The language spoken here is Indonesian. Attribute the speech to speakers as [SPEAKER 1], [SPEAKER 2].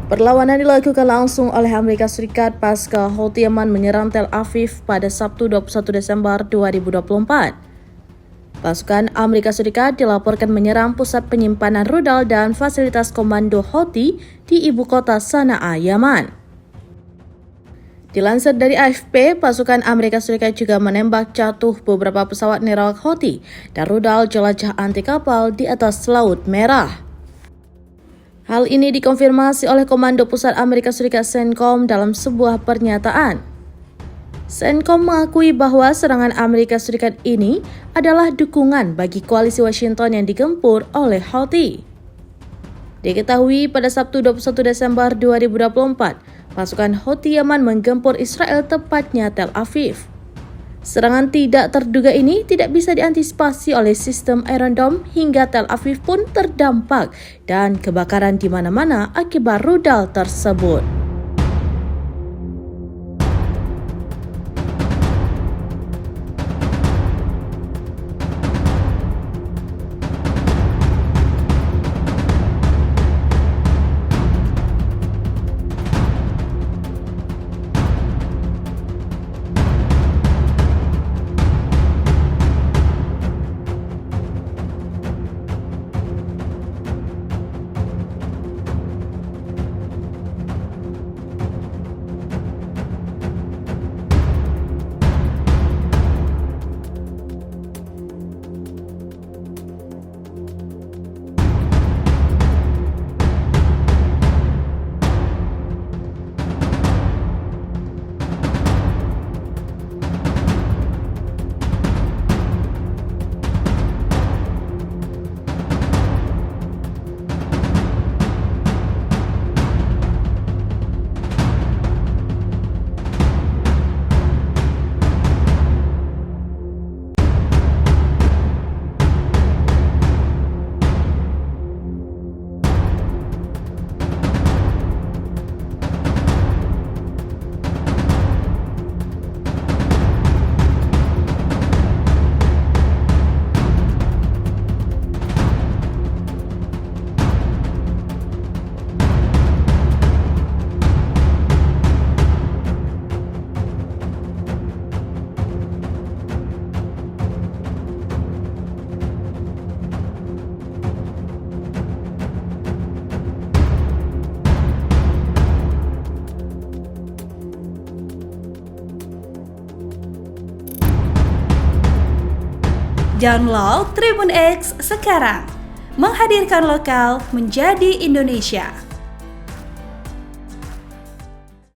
[SPEAKER 1] Perlawanan dilakukan langsung oleh Amerika Serikat pasca Houthi Yaman menyerang Tel Aviv pada Sabtu 21 Desember 2024. Pasukan Amerika Serikat dilaporkan menyerang pusat penyimpanan rudal dan fasilitas komando Houthi di ibu kota Sanaa, Yaman. Dilansir dari AFP, pasukan Amerika Serikat juga menembak jatuh beberapa pesawat nerawak Houthi dan rudal jelajah anti kapal di atas Laut Merah. Hal ini dikonfirmasi oleh Komando Pusat Amerika Serikat CENTCOM dalam sebuah pernyataan. CENTCOM mengakui bahwa serangan Amerika Serikat ini adalah dukungan bagi koalisi Washington yang digempur oleh Houthi. Diketahui pada Sabtu 21 Desember 2024, pasukan Houthi Yaman menggempur Israel, tepatnya Tel Aviv. Serangan tidak terduga ini tidak bisa diantisipasi oleh sistem Iron Dome hingga Tel Aviv pun terdampak dan kebakaran di mana-mana akibat rudal tersebut.
[SPEAKER 2] Download Tribun X sekarang, menghadirkan lokal menjadi Indonesia.